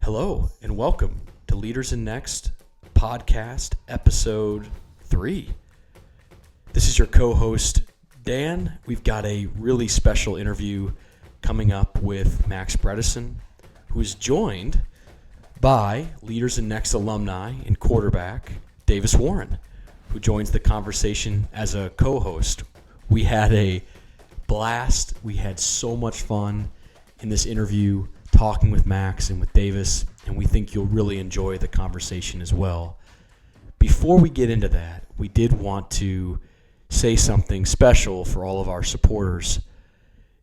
Hello and welcome to Leaders in Next podcast episode 3. This is your co-host Dan. We've got a really special interview coming up with Max Bredeson, who is joined by Leaders in Next alumni and quarterback Davis Warren, who joins the conversation as a co-host. We had a blast. We had so much fun in this interview talking with Max and with Davis, and we think you'll really enjoy the conversation as well. Before we get into that, we did want to say something special for all of our supporters.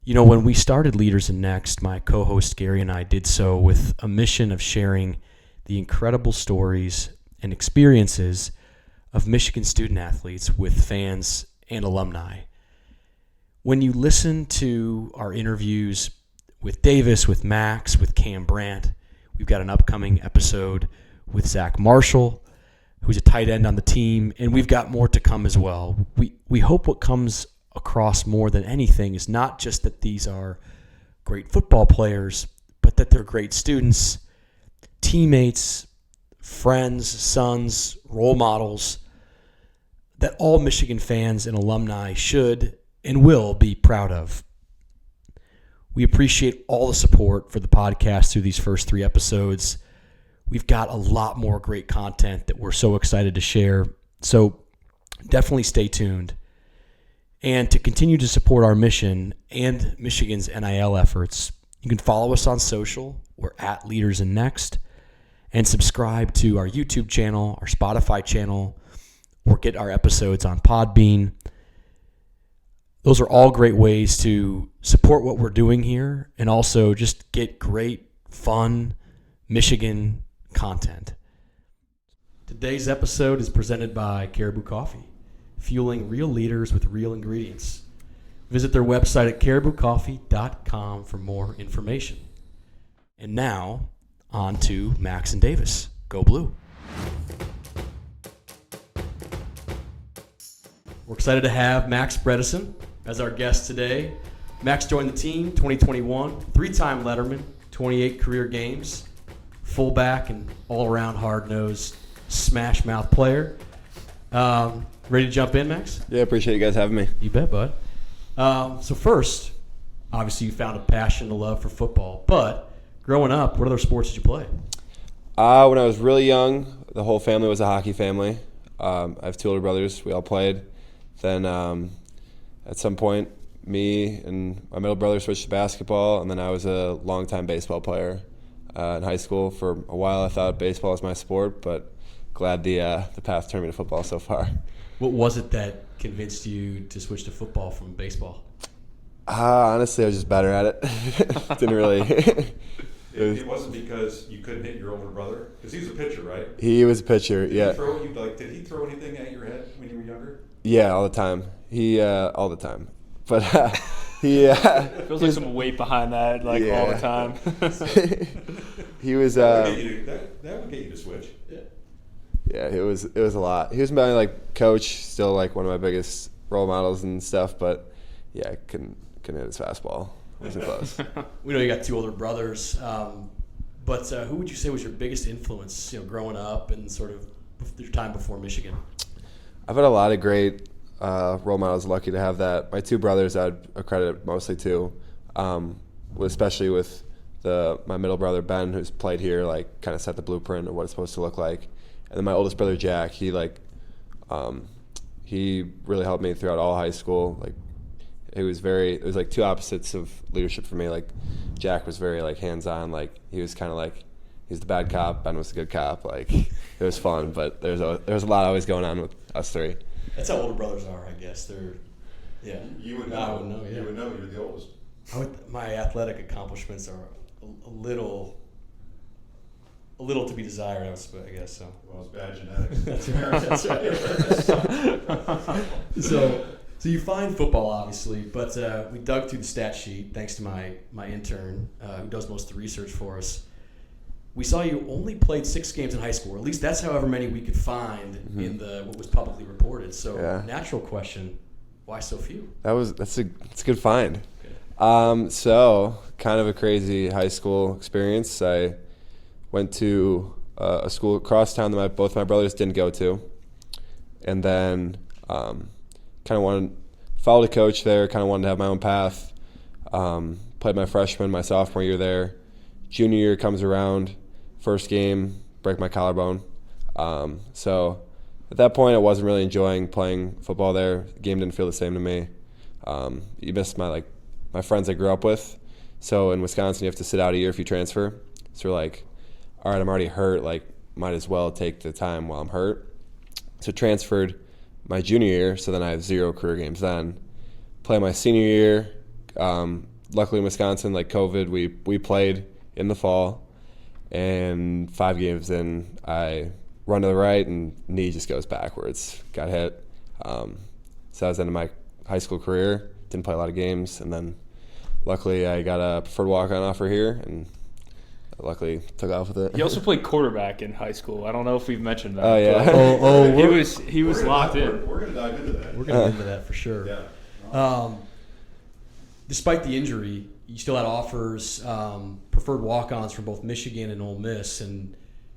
You know, when we started Leaders in Next, my co-host Gary and I did so with a mission of sharing the incredible stories and experiences of Michigan student athletes with fans and alumni. When you listen to our interviews with Davis, with Max, with Cam Brandt, we've got an upcoming episode with Zach Marshall, who's a tight end on the team, and we've got more to come as well. We hope what comes across more than anything is not just that these are great football players, but that they're great students, teammates, friends, sons, role models that all Michigan fans and alumni should and will be proud of. We appreciate all the support for the podcast through these first 3 episodes. We've got a lot more great content that we're so excited to share. So definitely stay tuned. And to continue to support our mission and Michigan's NIL efforts, you can follow us on social. We're at Leaders in Next. And subscribe to our YouTube channel, our Spotify channel, or get our episodes on Podbean. Those are all great ways to support what we're doing here and also just get great, fun Michigan content. Today's episode is presented by Caribou Coffee, fueling real leaders with real ingredients. Visit their website at cariboucoffee.com for more information. And now, on to Max and Davis. Go Blue. We're excited to have Max Bredeson as our guest today. Max joined the team 2021, 3-time Letterman, 28 career games, fullback and all-around hard-nosed smash-mouth player. Ready to jump in, Max? Yeah, appreciate you guys having me. You bet, bud. So first, obviously you found a passion, a love for football, but growing up, what other sports did you play? When I was really young, the whole family was a hockey family. I have 2 older brothers. We all played. Then at some point, me and my middle brother switched to basketball, and then I was a longtime baseball player in high school. For a while, I thought baseball was my sport, but glad the path turned me to football so far. What was it that convinced you to switch to football from baseball? Honestly, I was just better at it. Didn't really. It wasn't because you couldn't hit your older brother? Because he was a pitcher, right? He was a pitcher, yeah. Did he throw anything at your head when you were younger? Yeah, all the time. All the time. But he feels like some weight behind that, all the time. He was. That would get you to switch. Yeah, it was a lot. He was my coach, still one of my biggest role models and stuff. But yeah, couldn't hit his fastball. Wasn't close. We know you got 2 older brothers, but who would you say was your biggest influence? growing up and sort of your time before Michigan. I've had a lot of great role models. Lucky to have that. My 2 brothers, I'd accredit mostly to, especially with my middle brother Ben, who's played here, kind of set the blueprint of what it's supposed to look like. And then my oldest brother Jack, he really helped me throughout all high school. It was 2 opposites of leadership for me. Jack was very hands-on. He was kind of he's the bad cop. Ben was the good cop. It was fun, but there was a lot always going on with us 3. That's how older brothers are, I guess. They're, yeah. You would know. I would know. Yeah. You would know. You're the oldest. My athletic accomplishments are a little to be desired, I guess. So. Well, it's bad genetics. That's right. So you find football, obviously, but we dug through the stat sheet thanks to my intern who does most of the research for us. We saw you only played 6 games in high school, or at least that's however many we could find in what was publicly reported. So, Natural question, why so few? That's a good find. So kind of a crazy high school experience. I went to a school across town that both my brothers didn't go to. And then kind of followed a coach there, kind of wanted to have my own path. Played my freshman, my sophomore year there. Junior year comes around, first game, break my collarbone. So at that point, I wasn't really enjoying playing football there. The game didn't feel the same to me. You miss my friends I grew up with. So in Wisconsin, you have to sit out a year if you transfer. So we're like, all right, I'm already hurt. Might as well take the time while I'm hurt. So transferred my junior year. So then I have 0 career games then. Play my senior year. Luckily in Wisconsin, COVID, we played in the fall. And 5 games in, I run to the right and knee just goes backwards. Got hit. So that was the end of my high school career. Didn't play a lot of games. And then luckily I got a preferred walk-on offer here and luckily took off with it. He also played quarterback in high school. I don't know if we've mentioned that. Oh, yeah. He was locked in. We're going to dive into that. We're going to get into that for sure. Yeah. Despite the injury, you still had offers, preferred walk-ons from both Michigan and Ole Miss, and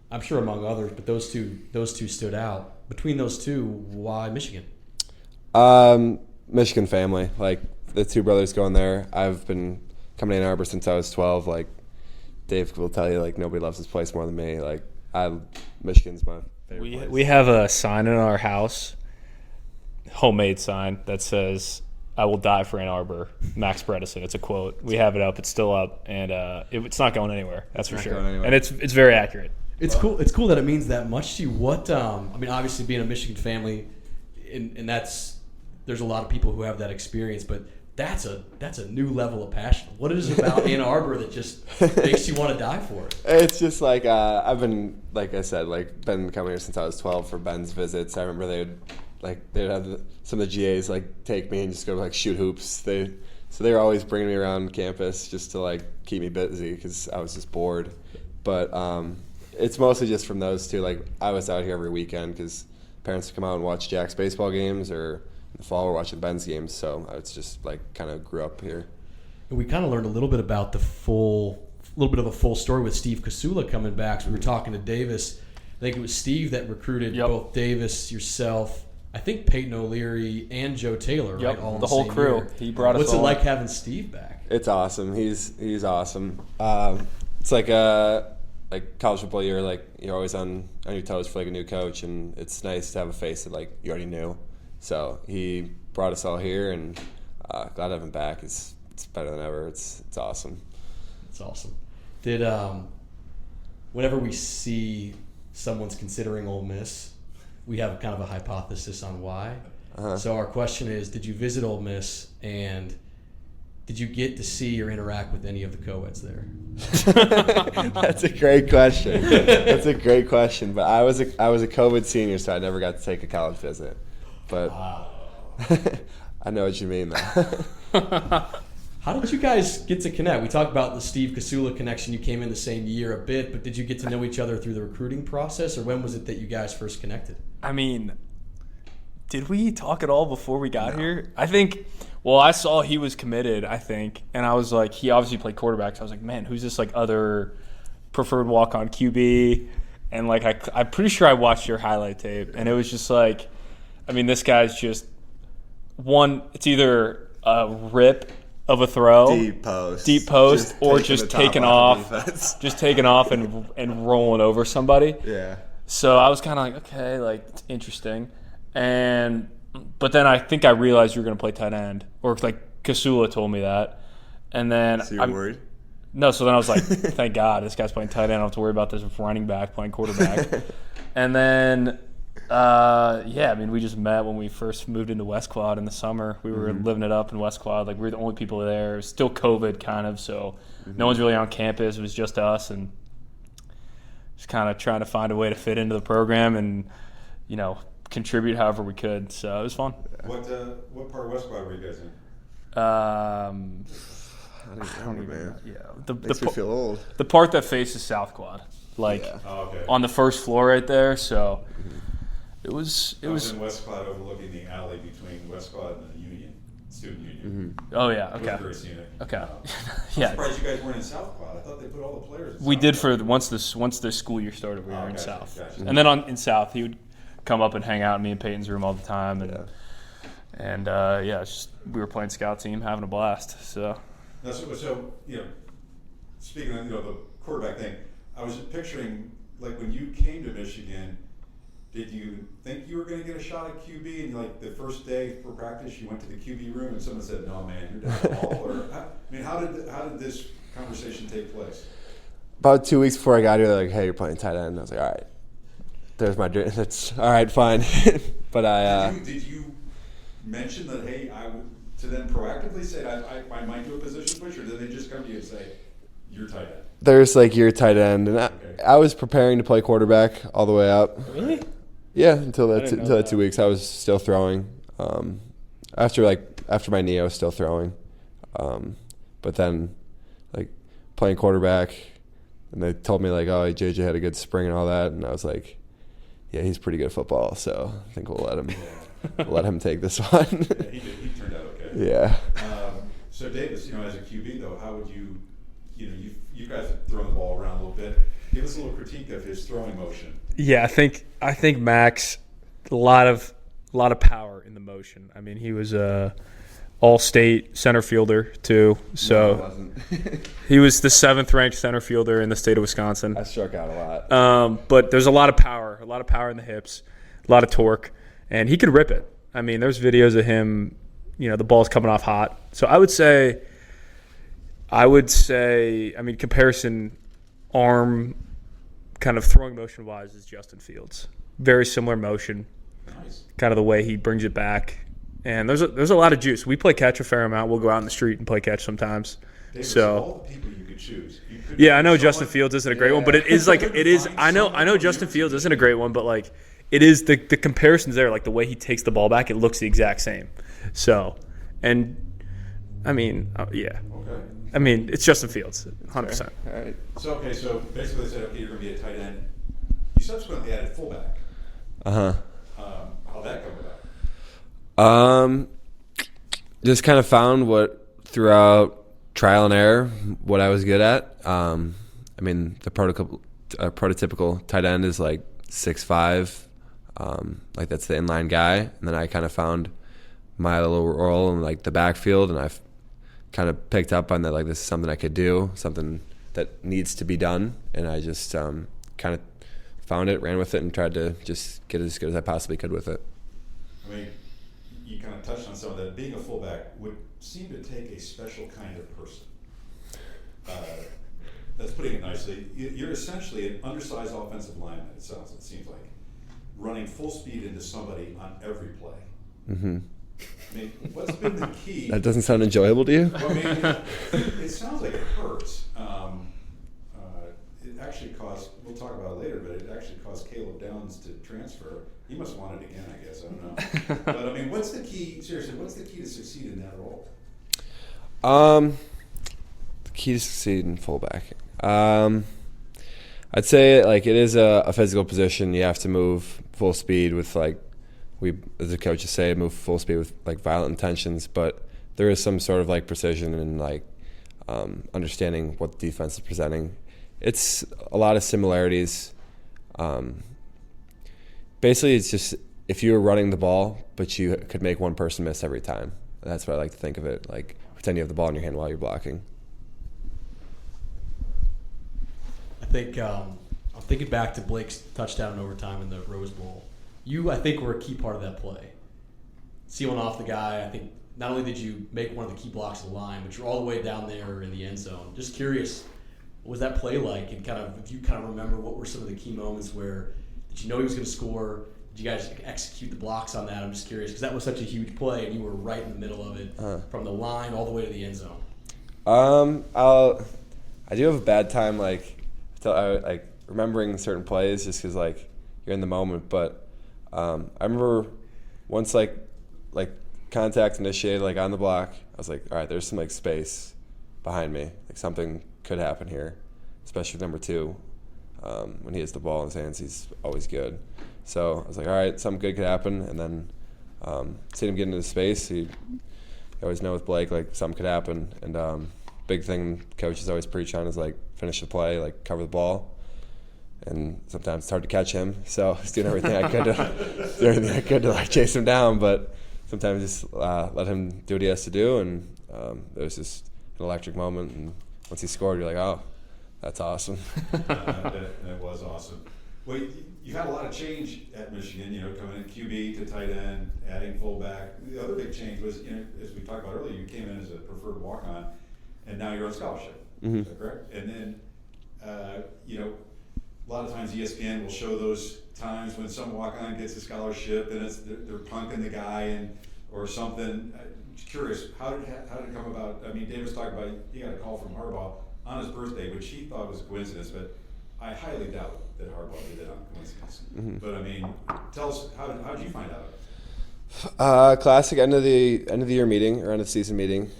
I'm sure among others, but those two stood out. Between those two, why Michigan? Michigan family. The 2 brothers going there. I've been coming to Ann Arbor since I was 12. Dave will tell you, nobody loves this place more than me. Michigan's my favorite place. We have a sign in our house, homemade sign, that says, "I will die for Ann Arbor, Max Bredeson." It's a quote. We have it up. It's still up, and it's not going anywhere. That's for sure. And it's very accurate. It's cool. It's cool that it means that much to you. What obviously being a Michigan family, and there's a lot of people who have that experience, but that's a new level of passion. What is it about Ann Arbor that just makes you want to die for it? It's just I've been, like I said, been coming here since I was 12 for Ben's visits. I remember they'd have some of the GAs take me and just go shoot hoops. So they were always bringing me around campus just to keep me busy because I was just bored. But it's mostly just from those two. I was out here every weekend because parents would come out and watch Jack's baseball games, or in the fall we're watching Ben's games. So I was just kind of grew up here. And we kind of learned a little bit about a full story with Steve Kasula coming back. So we were talking to Davis. I think it was Steve that recruited both Davis, yourself, I think Peyton O'Leary and Joe Taylor, right? All the whole crew. Year. He brought us. What's it like having Steve back? It's awesome. He's awesome. It's college football year. You're always on your toes for a new coach, and it's nice to have a face that you already knew. So he brought us all here, and glad to have him back. It's better than ever. It's awesome. It's awesome. Did whenever we see someone's considering Ole Miss, we have kind of a hypothesis on why. So our question is, did you visit Ole Miss, and did you get to see or interact with any of the co-eds there? That's a great question. But I was a COVID senior, so I never got to take a college visit. But wow. I know what you mean, though. How did you guys get to connect? We talked about the Steve Kasula connection. You came in the same year a bit, but did you get to know each other through the recruiting process, or when was it that you guys first connected? Did we talk at all before we got here? I think, I saw he was committed, I think, and I was he obviously played quarterback, so I was like, man, who's this other preferred walk-on QB? And I'm pretty sure I watched your highlight tape, and it was just this guy's just it's either a rip of a throw, deep post, or just taking off and rolling over somebody. Yeah. So I was kind of okay, it's interesting. But then I think I realized you were going to play tight end, or Kasula told me that. And then so you're worried? No, so then I was like, thank God, this guy's playing tight end. I don't have to worry about this running back playing quarterback. And then, we just met when we first moved into West Quad in the summer. We were living it up in West Quad. We were the only people there. It was still COVID kind of, so no one's really on campus. It was just us, and just kind of trying to find a way to fit into the program and, contribute however we could. So it was fun. What part of West Quad were you guys in? I don't remember. Yeah, Makes me feel old. The part that faces South Quad, on the first floor right there. So it was in West Quad, overlooking the alley between West Quad and the Union. student union. Oh yeah, It was okay, very scenic. okay, I'm yeah. surprised you guys weren't in South Quad. I thought they put all the players in We South did Quad. for once the school year started. We were in Gotcha, South, gotcha. and then in South he would come up and hang out in me and Peyton's room all the time, and it's just, we were playing scout team, having a blast. So Now, so speaking of the quarterback thing, I was picturing like when you came to Michigan. Did you think you were going to get a shot at QB? And like the first day for practice, you went to the QB room and someone said, "No, man, you're down the ball." Or how did this conversation take place? About 2 weeks before I got here, they're like, "Hey, you're playing tight end." I was like, "All right, there's my dream. That's all right, fine." But did you mention that? Hey, to them proactively say I might do a position switch, or did they just come to you and say you're tight end? there's like your tight end, and I was preparing to play quarterback all the way up. really, Yeah, until I didn't know that that. 2 weeks, I was still throwing. After my knee, I was still throwing. But then, like, playing quarterback, and they told me, like, oh, JJ had a good spring and all that, and I was like, yeah, he's pretty good at football, so I think we'll let him take this one. Yeah, he turned out okay. Yeah. So Davis, as a QB though, how would you you guys have thrown the ball around a little bit. Give us a little critique of his throwing motion. yeah, I think Max, a lot of power in the motion. I mean, he was a all-state center fielder too. So wasn't. he was the 7th ranked center fielder in the state of Wisconsin. I struck out a lot. But there's a lot of power in the hips, a lot of torque, and he could rip it. I mean, there's videos of him, the ball's coming off hot. So I would say, I mean, comparison arm kind of throwing motion wise is Justin Fields. Very similar motion, Nice. kind of the way he brings it back. And there's a lot of juice. We play catch a fair amount. We'll go out in the street and play catch sometimes. Davis, So- of all the people you could choose, you could Yeah, I choose know someone- Justin Fields isn't a great one, but it is like it is. I know Justin Fields isn't a great one, but like it is the comparisons there. Like the way he takes the ball back, it looks the exact same. So, and I mean, yeah, Okay. I mean it's Justin Fields, 100%. All right. So basically they said, okay, you're going to be a tight end. You subsequently added fullback. Uh-huh. How'd that come about? Just kind of found throughout trial and error what I was good at. I mean, the prototypical tight end is like 6'5", like that's the inline guy. And then I kind of found my little role in like the backfield, and I've kind of picked up on that, like this is something I could do, something that needs to be done, and I just kind of found it, ran with it, and tried to just get as good as I possibly could with it. I mean, you kind of touched on some of that. Being a fullback would seem to take a special kind of person. That's putting it nicely. You're essentially an undersized offensive lineman, it seems like, running full speed into somebody on every play. Mm-hmm. I mean, what's been the key? That doesn't sound enjoyable to you? Well, I mean, it sounds like it hurts. It actually caused, we'll talk about it later, but it actually caused Caleb Downs to transfer. He must want it again, I guess. I don't know. But, I mean, what's the key to succeed in that role? The key to succeed in fullback. I'd say like it is a physical position. You have to move full speed with as the coaches say, move full speed with like violent intentions. But there is some sort of like precision and like understanding what the defense is presenting. It's a lot of similarities. Basically, it's just if you were running the ball, but you could make one person miss every time. That's what I like to think of it. Like pretend you have the ball in your hand while you're blocking. I think I'm thinking back to Blake's touchdown in overtime in the Rose Bowl. You, I think, were a key part of that play. Sealing off the guy, I think not only did you make one of the key blocks of the line, but you're all the way down there in the end zone. Just curious, what was that play like? And kind of, if you kind of remember, what were some of the key moments where did you know he was going to score? Did you guys execute the blocks on that? I'm just curious because that was such a huge play, and you were right in the middle of it, from the line all the way to the end zone. I do have a bad time remembering certain plays just because like you're in the moment. But I remember once like contact initiated like on the block, I was like, all right, there's some like space behind me, like something could happen here, especially with number 2. When he has the ball in his hands, he's always good. So I was like, all right, something good could happen. And then seeing him get into the space, he always know with Blake, like, something could happen. And big thing coaches always preach on is, like, finish the play, like, cover the ball. And sometimes it's hard to catch him, so I was doing everything I could to like chase him down. But sometimes just let him do what he has to do, and it was just an electric moment. And once he scored, you're like, oh, that's awesome. That was awesome. Well, you had a lot of change at Michigan. Coming in QB to tight end, adding fullback. The other big change was, as we talked about earlier, you came in as a preferred walk-on, and now you're on scholarship. Mm-hmm. Is that correct? And then, a lot of times ESPN will show those times when some walk-on gets a scholarship and they're punking the guy or something. Curious, how did it come about? I mean, Davis talked about he got a call from Harbaugh on his birthday, which he thought was a coincidence, but I highly doubt that Harbaugh did that on coincidence. Mm-hmm. But I mean, tell us how did you find out? Classic end of the year meeting or end of the season meeting.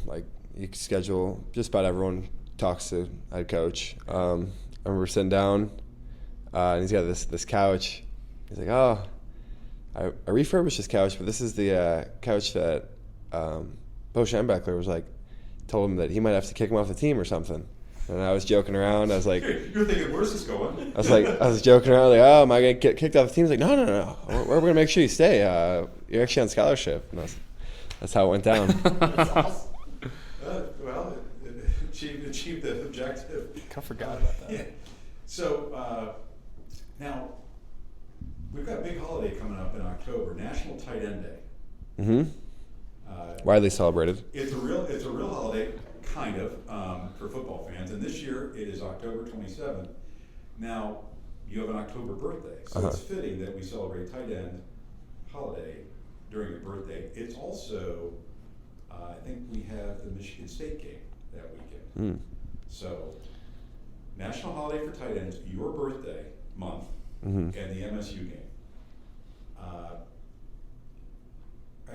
Like you schedule, just about everyone talks to head coach. I remember sitting down, and he's got this couch. He's like, "Oh, I refurbished this couch, but this is the couch that Bo Schembechler was like, told him that he might have to kick him off the team or something." And I was joking around. I was like, "You're thinking, where's this going?" I was joking around, like, "Oh, am I gonna get kicked off the team?" He's like, "No. We're gonna make sure you stay. You're actually on scholarship." And that's how it went down. That's awesome. Well, it achieved the objective. I forgot about that. Yeah. So now we've got a big holiday coming up in October, National Tight End Day. Mm-hmm. Widely celebrated. It's a real holiday, kind of, for football fans. And this year it is October 27th. Now you have an October birthday, so it's fitting that we celebrate tight end holiday during your birthday. It's also, I think we have the Michigan State game that weekend. So, national holiday for tight ends, your birthday month, and the MSU game.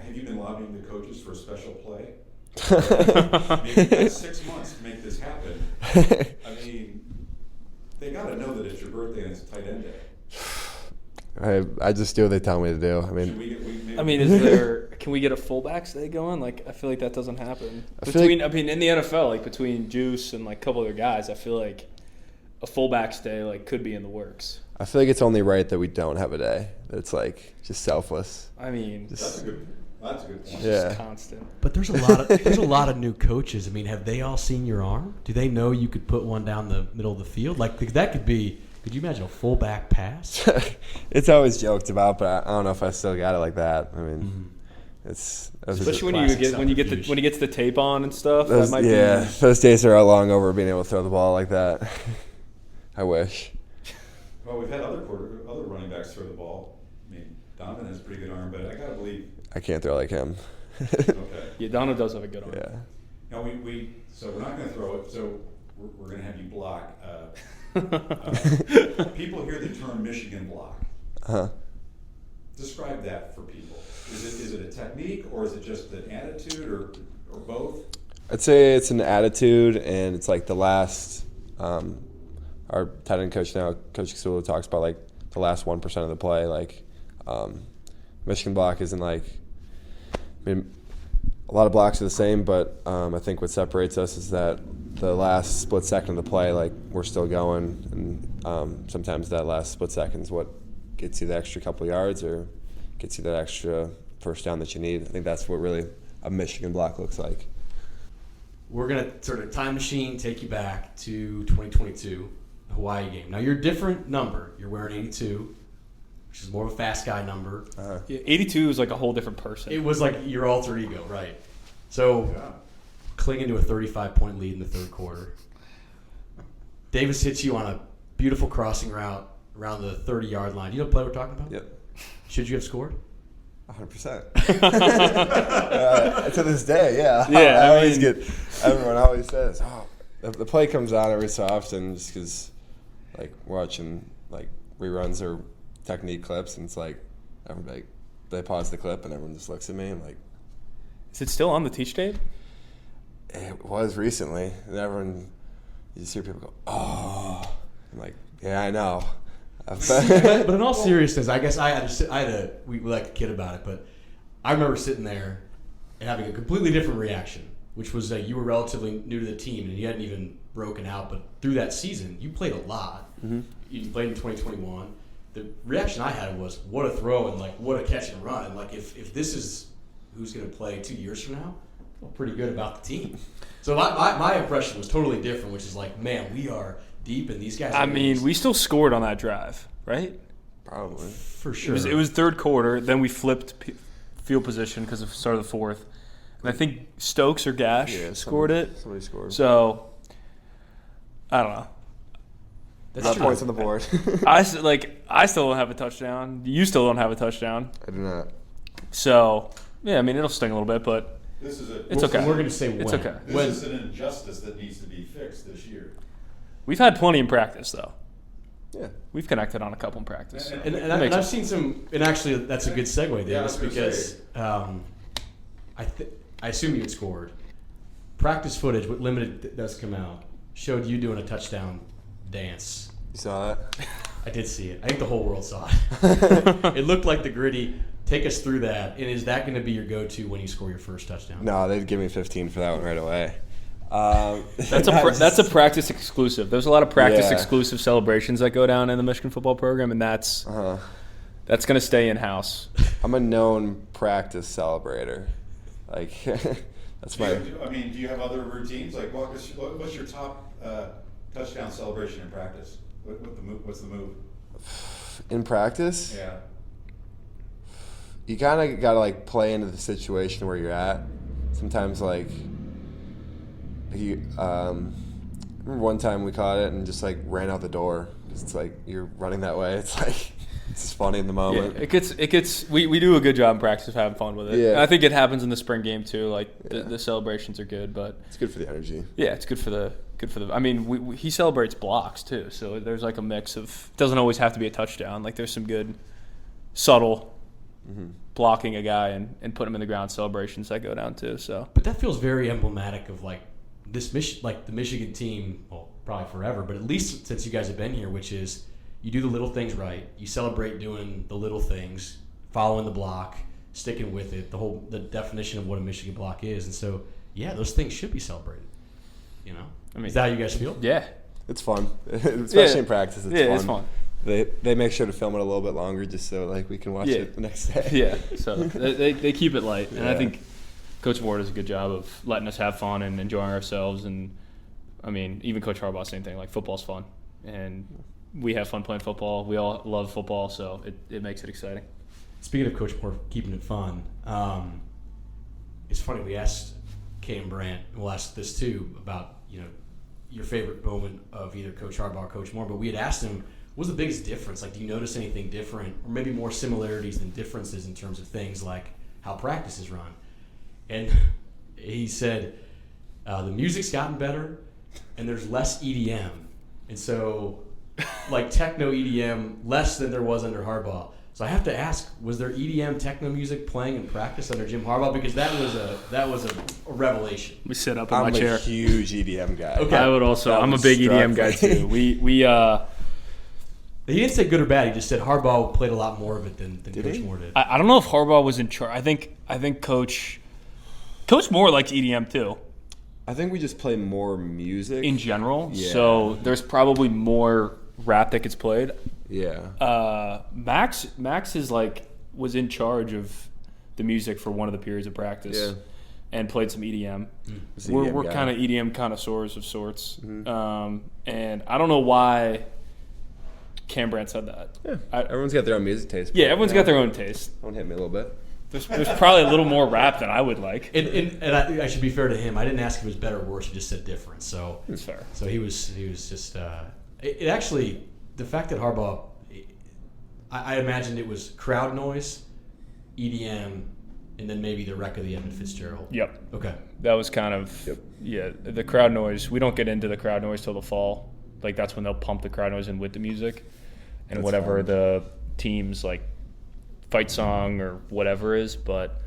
Have you been lobbying the coaches for a special play? Maybe you got 6 months to make this happen. I mean, they got to know that it's your birthday and it's a tight end day. I just do what they tell me to do. I mean, can we get a fullbacks day going? Like, I feel like that doesn't happen. In the NFL, like between Juice and like a couple other guys, I feel like a fullbacks day like could be in the works. I feel like it's only right that we don't have a day that's like just selfless. I mean, that's a good point. Yeah. Just constant. But there's a lot of new coaches. I mean, have they all seen your arm? Do they know you could put one down the middle of the field? Like that could be. Could you imagine a fullback pass? It's always joked about, but I don't know if I still got it like that. I mean, it's especially when you get the tape on and stuff. Those days are all long over, being able to throw the ball like that. I wish. Well, we've had other running backs throw the ball. I mean, Donovan has a pretty good arm, but I gotta believe I can't throw like him. Okay. Yeah, Donovan does have a good arm. Yeah. Now so we're not going to throw it. So we're going to have you block. People hear the term Michigan block. Describe that for people. Is it a technique, or is it just an attitude, or both? I'd say it's an attitude, and it's like the last. Our tight end coach now, Coach Casula, talks about like the last 1% of the play. Like Michigan block isn't like. I mean, a lot of blocks are the same, but I think what separates us is that the last split second of the play, like we're still going, and sometimes that last split second is what gets you the extra couple yards or gets you that extra first down that you need. I think that's what really a Michigan block looks like. We're going to sort of time machine take you back to 2022, the Hawaii game. Now, you're a different number. You're wearing 82, which is more of a fast guy number. Yeah, 82 is like a whole different person. It was like your alter ego, right? So, clinging to a 35-point lead in the third quarter. Davis hits you on a beautiful crossing route around the 30-yard line. Do you know the play we're talking about? Yep. Should you have scored? 100%. To this day, yeah. Yeah, everyone always says, the play comes on every so often just because, like, we're watching, like, reruns or technique clips, and it's like, everybody, they pause the clip, and everyone just looks at me and, like. Is it still on the teach tape? It was recently, and everyone, you just hear people go, oh. I'm like, yeah, I know. But in all seriousness, I guess we like to kid about it, but I remember sitting there and having a completely different reaction, which was that you were relatively new to the team and you hadn't even broken out, but through that season, you played a lot. Mm-hmm. You played in 2021. The reaction I had was, what a throw and like what a catch and run. And like if this is who's going to play 2 years from now, I feel pretty good about the team. So my impression was totally different, which is like, man, we are deep and these guys are we still scored on that drive, right? Probably. for sure. It was third quarter. Then we flipped field position because of the start of the fourth. And I think Stokes or Gash scored it. Somebody scored. So, I don't know. That's true. Points on the board. I still don't have a touchdown. You still don't have a touchdown. I do not. So, yeah, I mean, it'll sting a little bit, but it's okay. We're going to say when. It's okay. This is an injustice that needs to be fixed this year. We've had plenty in practice, though. Yeah. We've connected on a couple in practice. And I've seen some, and actually that's a good segue, Davis, because I assume you had scored. Practice footage, what limited that does come out, showed you doing a touchdown dance. You saw that? I did see it. I think the whole world saw it. It looked like the gritty. Take us through that. And is that going to be your go-to when you score your first touchdown? No, they'd give me 15 for that one right away. That's a practice exclusive. There's a lot of practice exclusive celebrations that go down in the Michigan football program, and that's going to stay in-house. I'm a known practice celebrator. Like, that's my... Do you have other routines? Like, what's your top touchdown celebration in practice? What's the move? In practice? Yeah. You kind of got to, like, play into the situation where you're at. Sometimes, like, I remember one time we caught it and just, like, ran out the door. It's like, you're running that way. It's like... It's just funny in the moment. Yeah, it gets. We do a good job in practice of having fun with it. Yeah. And I think it happens in the spring game too. Like the celebrations are good, but it's good for the energy. Yeah, it's good for the. I mean, he celebrates blocks too, so there's like a mix of. It doesn't always have to be a touchdown. Like there's some good, subtle, blocking a guy and put him in the ground celebrations that go down too. So. But that feels very emblematic of like this like the Michigan team. Well, probably forever, but at least since you guys have been here, which is. You do the little things right. You celebrate doing the little things, following the block, sticking with it. The definition of what a Michigan block is, and so those things should be celebrated. You know, is that how you guys feel? Yeah, it's fun, especially in practice. It's fun. It's fun. They make sure to film it a little bit longer just so like we can watch it the next day. Yeah, so they keep it light, and I think Coach Moore does a good job of letting us have fun and enjoying ourselves. And I mean, even Coach Harbaugh, same thing. Like football's fun, and we have fun playing football. We all love football, so it makes it exciting. Speaking of Coach Moore keeping it fun, it's funny, we asked Cam Brandt, and we'll ask this too, about your favorite moment of either Coach Harbaugh or Coach Moore, but we had asked him, what was the biggest difference? Like, do you notice anything different, or maybe more similarities than differences in terms of things like how practice is run? And he said, the music's gotten better, and there's less EDM. And so... like techno EDM less than there was under Harbaugh. So I have to ask, was there EDM techno music playing in practice under Jim Harbaugh? Because that was a revelation. We sit up in my chair. I'm a huge EDM guy. Okay. I would also. I'm a big EDM guy too. We He didn't say good or bad. He just said Harbaugh played a lot more of it than Coach Moore did. I don't know if Harbaugh was in charge. I think Coach Moore likes EDM too. I think we just play more music in general. Yeah. So there's probably more rap that gets played. Yeah. Max was in charge of the music for one of the periods of practice, and played some EDM. We're kind of EDM connoisseurs of sorts, and I don't know why Cam Brandt said that. Yeah. Everyone's got their own music taste. Yeah, everyone's got their own taste. Don't hit me a little bit. There's probably a little more rap than I would like. And I should be fair to him. I didn't ask if it was better or worse. He just said different. So it's fair. So he was just. It actually, the fact that Harbaugh, I imagined it was crowd noise, EDM, and then maybe the wreck of the Edmund Fitzgerald. Yep. Okay. That was kind of the crowd noise. We don't get into the crowd noise till the fall. Like that's when they'll pump the crowd noise in with the music, and that's whatever fun. The team's like fight song or whatever is. But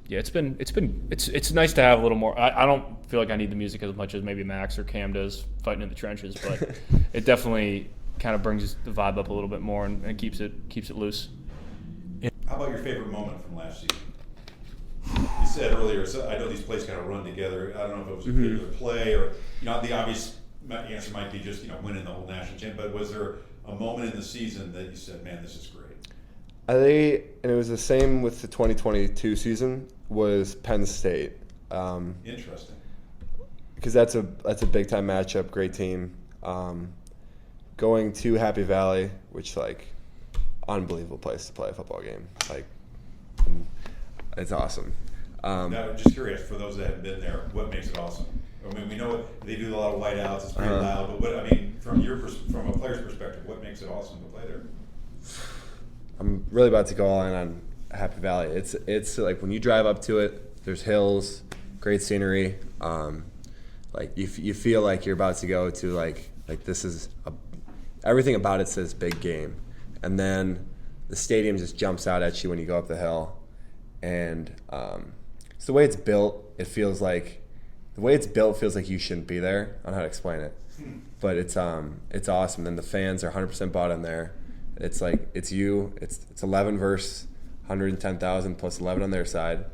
it's nice to have a little more. I don't feel like I need the music as much as maybe Max or Cam does fighting in the trenches, but it definitely kind of brings the vibe up a little bit more and keeps it loose. How about your favorite moment from last season? you said earlier, so I know these plays kind of run together. I don't know if it was a particular play or, the obvious answer might be just, winning the whole national championship. But was there a moment in the season that you said, man, this is great? I think, and it was the same with the 2022 season, was Penn State. Interesting. Because that's a big time matchup, great team. Going to Happy Valley, which unbelievable place to play a football game. It's awesome. Now, I'm just curious, for those that haven't been there, what makes it awesome? I mean, we know they do a lot of whiteouts, it's pretty loud, but from a player's perspective, what makes it awesome to play there? I'm really about to go all in on Happy Valley. It's like when you drive up to it, there's hills, great scenery. You feel like you're about to go to this is everything about it says big game, and then the stadium just jumps out at you when you go up the hill, and it's the way it's built. It feels like you shouldn't be there. I don't know how to explain it, but it's awesome. Then the fans are 100% bought in there. It's it's 11 versus 110,000 plus 11 on their side,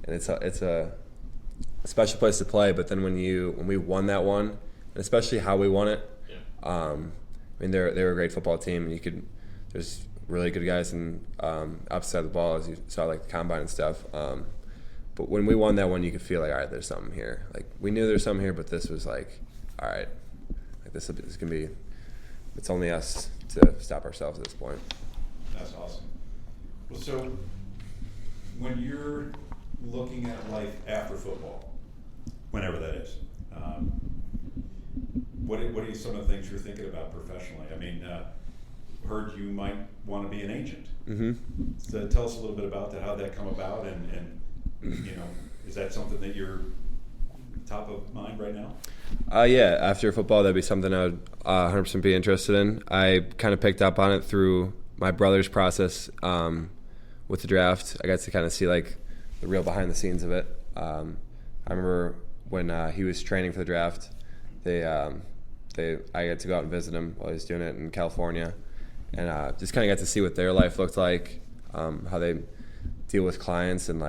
and it's a special place to play. But then when we won that one, and especially how we won it, they were a great football team, and there's really good guys in upside the ball, as you saw the combine and stuff. But when we won that one, you could feel all right, there's something here. We knew there's something here, but this was all right, this can be. It's only us to stop ourselves at this point. That's awesome. Well, so when you're looking at life after football, whenever that is, what are some of the things you're thinking about professionally? I mean, heard you might want to be an agent. Mm-hmm. So tell us a little bit about that. How'd that come about, and is that something that you're top of mind right now? Yeah, after football, that'd be something I would 100% be interested in. I kind of picked up on it through my brother's process with the draft. I got to kind of see the real behind the scenes of it. I remember when he was training for the draft, I got to go out and visit him while he was doing it in California, and just kind of got to see what their life looked like, how they deal with clients, and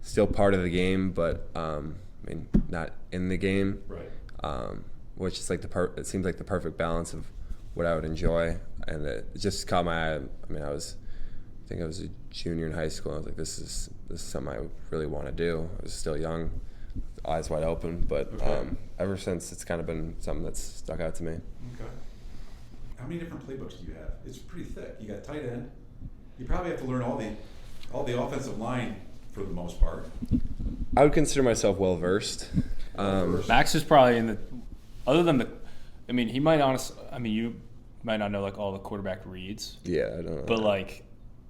still part of the game, but not in the game. Right. Which is it seems like the perfect balance of what I would enjoy, and it just caught my eye. I mean, I think I was a junior in high school. I was like, this is something I really want to do. I was still young, eyes wide open, but ever since it's kind of been something that's stuck out to me. Okay. How many different playbooks do you have? It's pretty thick. You got tight end. You probably have to learn all the offensive line for the most part. I would consider myself well versed. Max is probably other than he might you might not know all the quarterback reads. Yeah, I don't know. But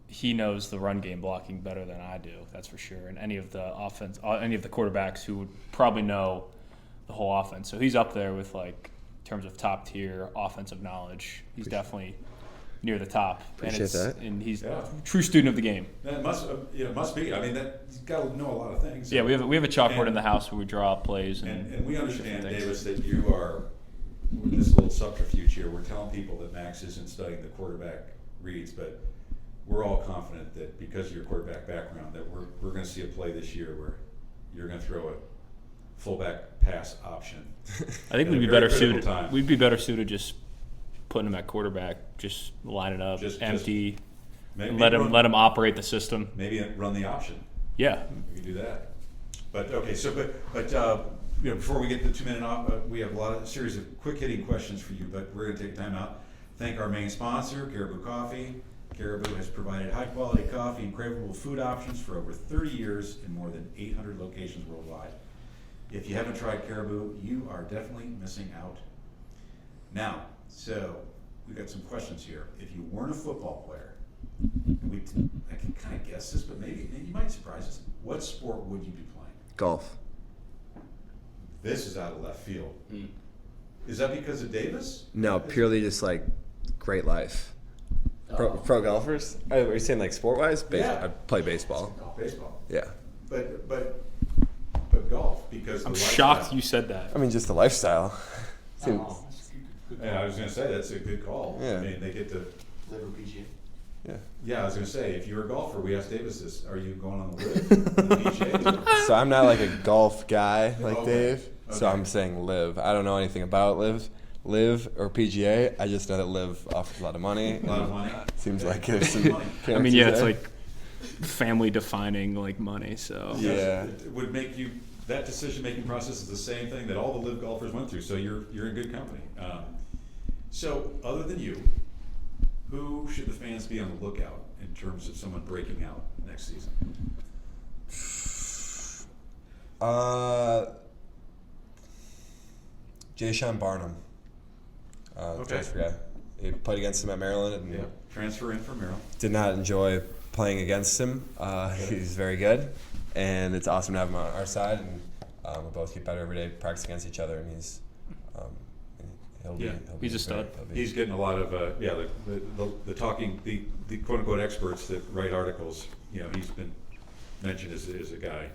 he knows the run game blocking better than I do, that's for sure. And any of the quarterbacks who would probably know the whole offense. So he's up there with in terms of top tier offensive knowledge. He's definitely near the top. Appreciate that. And he's a true student of the game. That must be. I mean, you've got to know a lot of things. Yeah, we have a chalkboard in the house where we draw up plays. And we understand, Davis, that you are, this little subterfuge here, we're telling people that Max isn't studying the quarterback reads, but we're all confident that because of your quarterback background that we're going to see a play this year where you're going to throw a fullback pass option. I think we'd be better suited. We'd be better suited just putting him at quarterback, just line it up, empty, and let him operate the system. Maybe run the option. Yeah, we can do that. But okay, so before we get to the 2-minute off, we have a series of quick hitting questions for you. But we're going to take time out. Thank our main sponsor, Caribou Coffee. Caribou has provided high-quality coffee and craveable food options for over 30 years in more than 800 locations worldwide. If you haven't tried Caribou, you are definitely missing out. Now, so we've got some questions here. If you weren't a football player, I can kind of guess this, but maybe you might surprise us. What sport would you be playing? Golf. This is out of left field. Is that because of Davis? No, purely just great life. Pro golfers? Are you saying sport-wise? Yeah. I play baseball. Baseball. Yeah. But golf, because I'm shocked you said that. I mean, just the lifestyle. Yeah, I was going to say that's a good call. Yeah. I mean, they get to Liver PGA. Yeah. Yeah, I was going to say, if you're a golfer, we asked Davis this, are you going on the live, the PGA? So I'm not like a golf guy like Okay. Dave. So Okay. I'm saying live. I don't know anything about live or PGA. I just know that live offers a lot of money. A lot of and money. Seems Okay. like there's some. Money. I mean, yeah, it's there. like family defining like money. So Yeah. It would make you, that decision-making process is the same thing that all the live golfers went through, so you're in good company. So, other than you, who should the fans be on the lookout in terms of someone breaking out next season? Jay Sean Barnum. Okay. Transfer guy. He played against him at Maryland and Yeah, transfer in from Maryland. did not enjoy playing against him. He's very good, and it's awesome to have him on our side. And we both get better every day, practice against each other, and he's he'll be. Yeah. He's a stud. He's getting a lot of the talking, the quote unquote experts that write articles. He's been mentioned as a guy.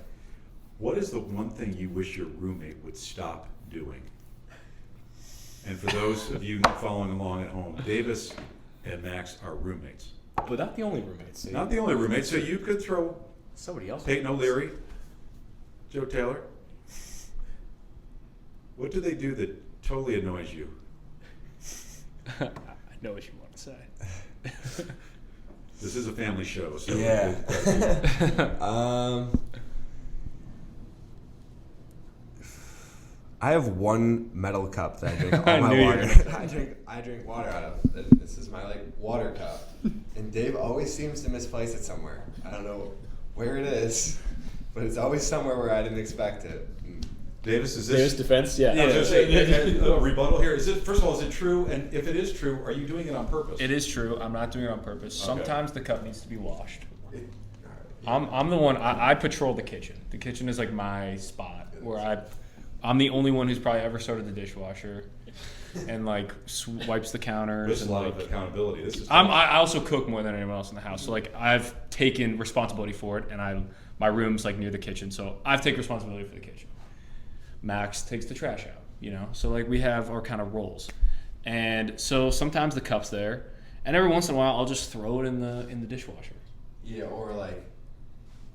What is the one thing you wish your roommate would stop doing? And for those of you following along at home, Davis and Max are roommates. But not the only roommates. Not the only roommates, so you could throw Somebody else. Peyton O'Leary, Joe Taylor. What do they do that totally annoys you? I know what you want to say. This is a family show, so Yeah. I have one metal cup that I drink all I my knew you were water. gonna I drink water out of. This is my water cup, and Dave always seems to misplace it somewhere. I don't know where it is, but it's always somewhere where I didn't expect it. Davis, is There's this defense, yeah. I was gonna say, a rebuttal here? First of all, is it true? And if it is true, are you doing it on purpose? It is true. I'm not doing it on purpose. Okay. Sometimes the cup needs to be washed. I'm the one. I patrol the kitchen. The kitchen is like my spot where I'm the only one who's probably ever started the dishwasher, and like wipes the counters. There's a and lot like, of accountability. This is I also cook more than anyone else in the house. So like I've taken responsibility for it, and my room's like near the kitchen, so I've taken responsibility for the kitchen. Max takes the trash out, So like we have our kind of roles, and so sometimes the cup's there, and every once in a while I'll just throw it in the dishwasher. Yeah, or like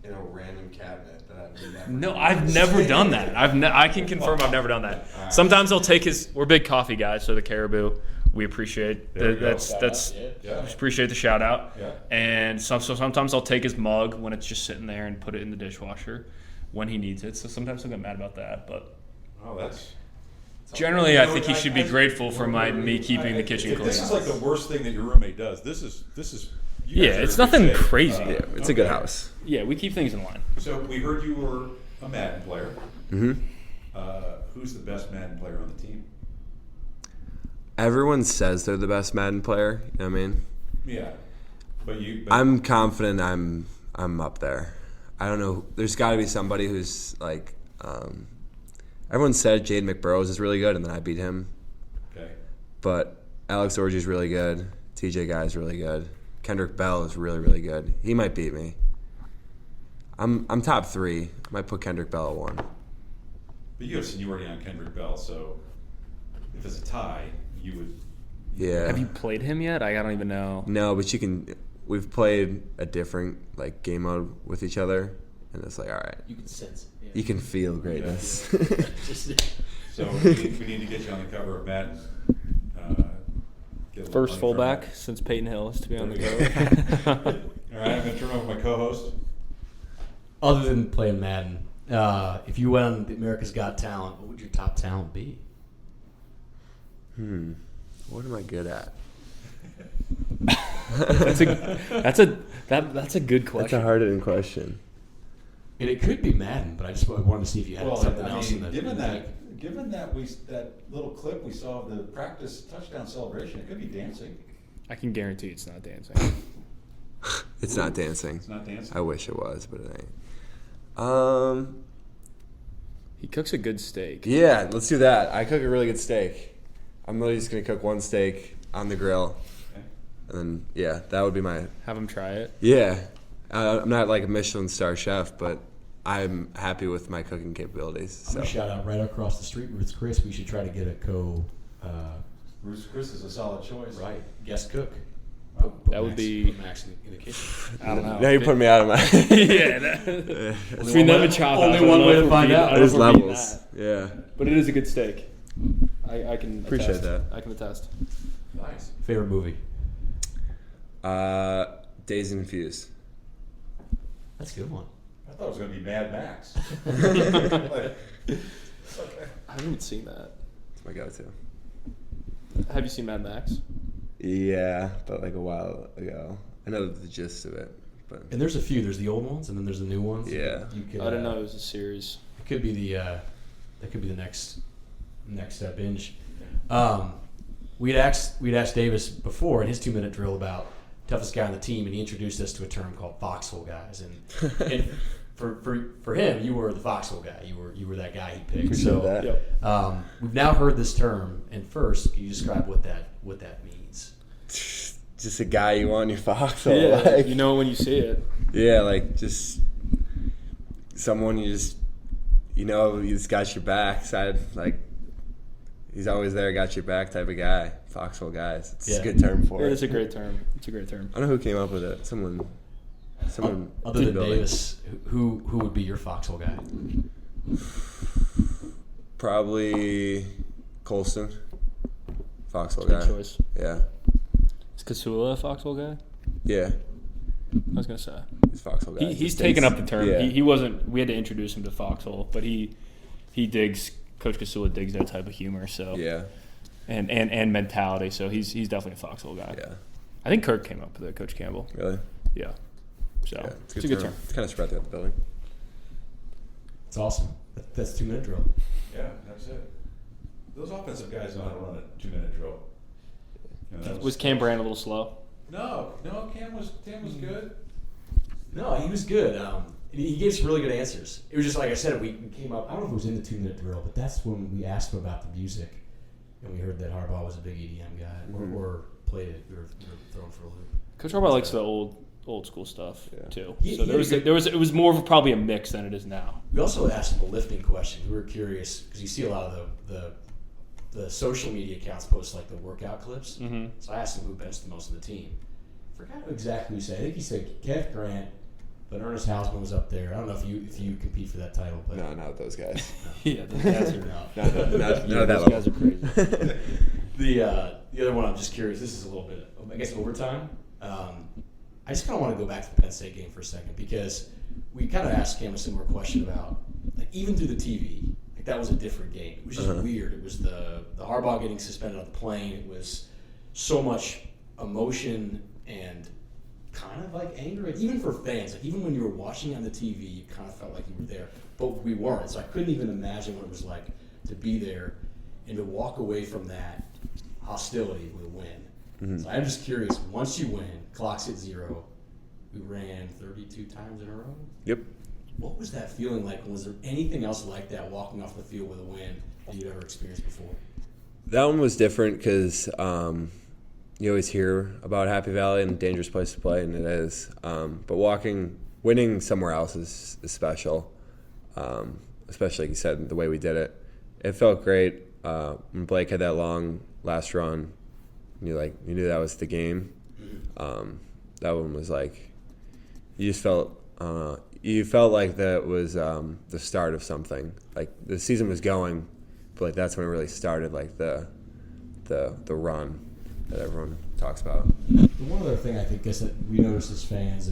in a random cabinet that I've never. No, I've never done that. I can confirm I've never done that. All right. Sometimes I'll take we're big coffee guys, so the Caribou, we appreciate There we go. that's Yeah. we appreciate the shout out. Yeah. And so sometimes I'll take his mug when it's just sitting there and put it in the dishwasher when he needs it. So sometimes he'll get mad about that, but Oh, that's. generally I think he should be grateful for me keeping the kitchen clean. This is like the worst thing that your roommate does. This is. You Yeah, guys are it's in good nothing shape. crazy. It's a good okay. house. Yeah, we keep things in line. So we heard you were a Madden player. Mm-hmm. Who's the best Madden player on the team? Everyone says they're the best Madden player. You know what I mean? Yeah, but I'm confident I'm up there. I don't know. There's got to be somebody who's like. Everyone said Jade McBurrows is really good, and then I beat him. Okay. But Alex Orji's really good. TJ Guy is really good. Kendrick Bell is really, really good. He might beat me. I'm top 3. I might put Kendrick Bell at 1. But you have seniority on Kendrick Bell, so if it's a tie, you would. Yeah. Have you played him yet? I don't even know. No, but you can. We've played a different like game mode with each other, and it's like, all right, You can sense it. Yeah. you can feel greatness. So we need to get you on the cover of Madden. Get a little First money from fullback that. since Peyton Hillis to be on the There go. All right, I'm going to turn over my co-host. Other than playing Madden, if you went on America's Got Talent, what would your top talent be? What am I good at? That's a good question. That's a hard-hitting question. And it could be Madden, but I just wanted to see if you had something else in the. given that that little clip we saw of the practice touchdown celebration, it could be dancing. I can guarantee it's not dancing. It's not dancing. It's not dancing. I wish it was, but it ain't. He cooks a good steak. Yeah, let's do that. I cook a really good steak. I'm literally just gonna cook one steak on the grill, Okay. and then yeah, that would be my Have him try it. yeah. I'm not like a Michelin star chef, but I'm happy with my cooking capabilities. I'm So gonna shout out right across the street, Ruth's Chris. We should try to get a Bruce Chris is a solid choice. guest cook. That would be. Put Max in the kitchen. I don't know. Now you're putting me out of my. Yeah. Between them and chop only house, I don't one know way if to we're find beating- out. I don't know There's if we're beating levels. that. Yeah. But it is a good steak. I can Appreciate attest. that. I can attest. Nice. Favorite movie? Dazed and Confused. That's a good one. I thought it was going to be Mad Max. I haven't seen that. It's my go-to. Have you seen Mad Max? Yeah, but like a while ago. I know the gist of it, but And there's a few. There's the old ones, and then there's the new ones. Yeah. You could, I didn't know it was a series. It could be the that could be the next binge. We'd asked Davis before in his 2-minute drill about toughest guy on the team, and he introduced us to a term called foxhole guys. And for him, you were the foxhole guy. You were that guy he picked. Appreciate that. Yep. We've now heard this term, and first, can you describe what that means? just a guy you want in your foxhole. Yeah, Like, you know when you see it. yeah, like just someone you just got your back. Side like he's always there, got your back type of guy. Foxhole guys. It's a good term for It it. is a great term. It's a great term. I don't know who came up with it. Someone Other than built it. Davis, who would be your foxhole guy? Probably Colston. Foxhole Good guy. choice. Yeah. Is Kasula a foxhole guy? Yeah. I was gonna say. He's Foxhole guy. He's taken up the term. Yeah. He wasn't. We had to introduce him to foxhole, but he digs. Coach Kasula digs that type of humor. So Yeah. and mentality. So he's definitely a foxhole guy. Yeah. I think Kirk came up with it. Coach Campbell. Really? Yeah. So Yeah. it's a good term. It's kind of spread throughout the building. It's awesome. That's 2-minute drill. Yeah, that's it. Those offensive guys know how to run a 2-minute drill. You know, that Was Cam Brand a little slow? No, Cam was good. No, he was good. He gave some really good answers. It was just like I said, we came up. I don't know if it was in the 2-minute drill, but that's when we asked him about the music, and we heard that Harbaugh was a big EDM guy, or played it. We were thrown for a loop. Coach Harbaugh likes the old school stuff Yeah. too. He- So he- it was more of probably a mix than it is now. We also asked him a lifting question. We were curious because you see a lot of the social media accounts post like the workout clips. Mm-hmm. So I asked him who benched the most in the team. Forgot who exactly he said. I think he said Kev Grant, but Ernest Hausman was up there. I don't know if you compete for that title, but No, not with those guys. Yeah, those guys are no. Not that those level. guys are crazy. The other one I'm just curious. This is a little bit, I guess, overtime. I just kind of want to go back to the Penn State game for a second because we kind of asked Cam a similar question about, like, even through the TV, like that was a different game. It was just weird. It was the Harbaugh getting suspended on the plane. It was so much emotion and kind of like anger, like, even for fans. Like even when you were watching on the TV, you kind of felt like you were there, but we weren't. So I couldn't even imagine what it was like to be there and to walk away from that hostility with a win. So I'm just curious, once you win, clock's at 0, we ran 32 times in a row. Yep. What was that feeling like? Was there anything else like that walking off the field with a win that you'd ever experienced before? That one was different because you always hear about Happy Valley and a dangerous place to play, and it is. But winning somewhere else is special, especially like you said, the way we did it. It felt great when Blake had that long last run. You knew that was the game. That one was like you just felt like that was the start of something. Like the season was going, but like that's when it really started. Like the run that everyone talks about. The one other thing I think is that we notice as fans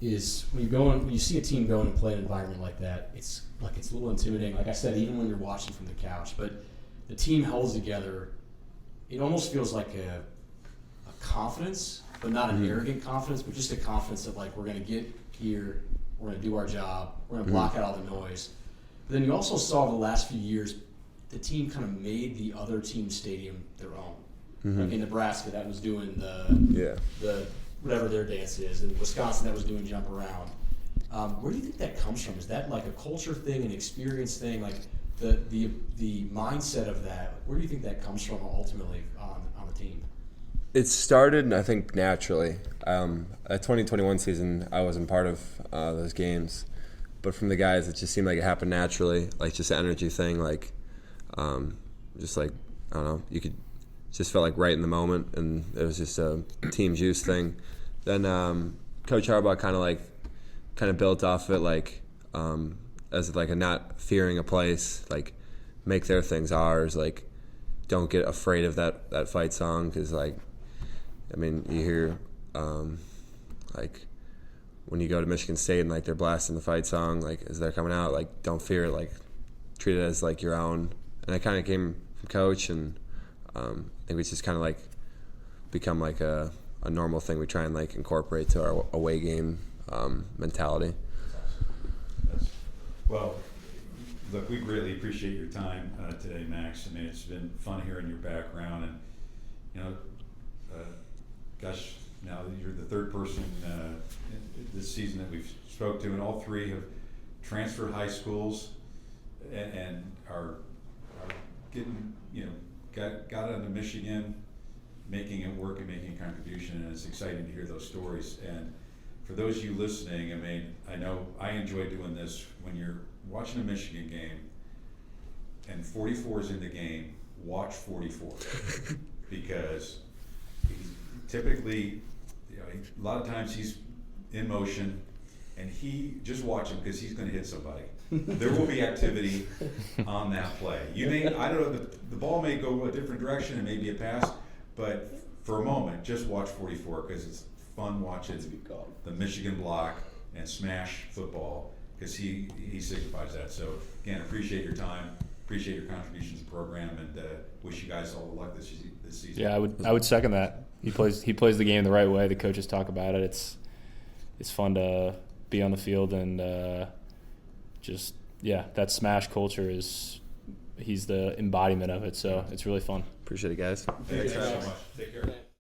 is when you see a team go and play an environment like that, it's a little intimidating. Like I said, even when you're watching from the couch, but the team holds together. It almost feels like a confidence, but not an arrogant confidence, but just a confidence of like we're going to get here, we're going to do our job, we're going to block out all the noise. But then you also saw the last few years, the team kind of made the other team's stadium their own. Like in Nebraska, that was doing the whatever their dance is, and Wisconsin that was doing jump around. Where do you think that comes from? Is that like a culture thing, an experience thing, like the mindset of that? Where do you think that comes from ultimately on the team? It started, I think, naturally. That 2021 season, I wasn't part of those games, but from the guys, it just seemed like it happened naturally, like just an energy thing, like just like I don't know, just felt like right in the moment, and it was just a team juice thing. Then Coach Harbaugh kind of built off of it, like as like a not fearing a place, like make their things ours, like don't get afraid of that fight song, because like I mean you hear like when you go to Michigan State and like they're blasting the fight song like as they're coming out, like don't fear it, like treat it as like your own. And it kind of came from Coach, and I think it's just kind of like become like a normal thing we try and like incorporate to our away game mentality. Well, look, we greatly appreciate your time today, Max. I mean, it's been fun hearing your background, and you know, gosh, now you're the third person this season that we've spoke to, and all three have transferred high schools and are getting, you know, got into Michigan, making it work and making a contribution, and it's exciting to hear those stories. And for those of you listening, I mean, I know I enjoy doing this when you're watching a Michigan game and 44 is in the game, watch 44 because he's typically, you know, a lot of times he's in motion, and he just watch him because he's going to hit somebody. There will be activity on that play. You may, I don't know, the ball may go a different direction and maybe a pass, but for a moment, just watch 44 because it's fun watching the Michigan block and smash football because he signifies that. So again, appreciate your time, appreciate your contributions to the program, and wish you guys all the luck this season. Yeah, I would second that. He plays the game the right way. The coaches talk about it. It's fun to be on the field, and just that smash culture he's the embodiment of it. So it's really fun. Appreciate it, guys. Thanks so much. Take care.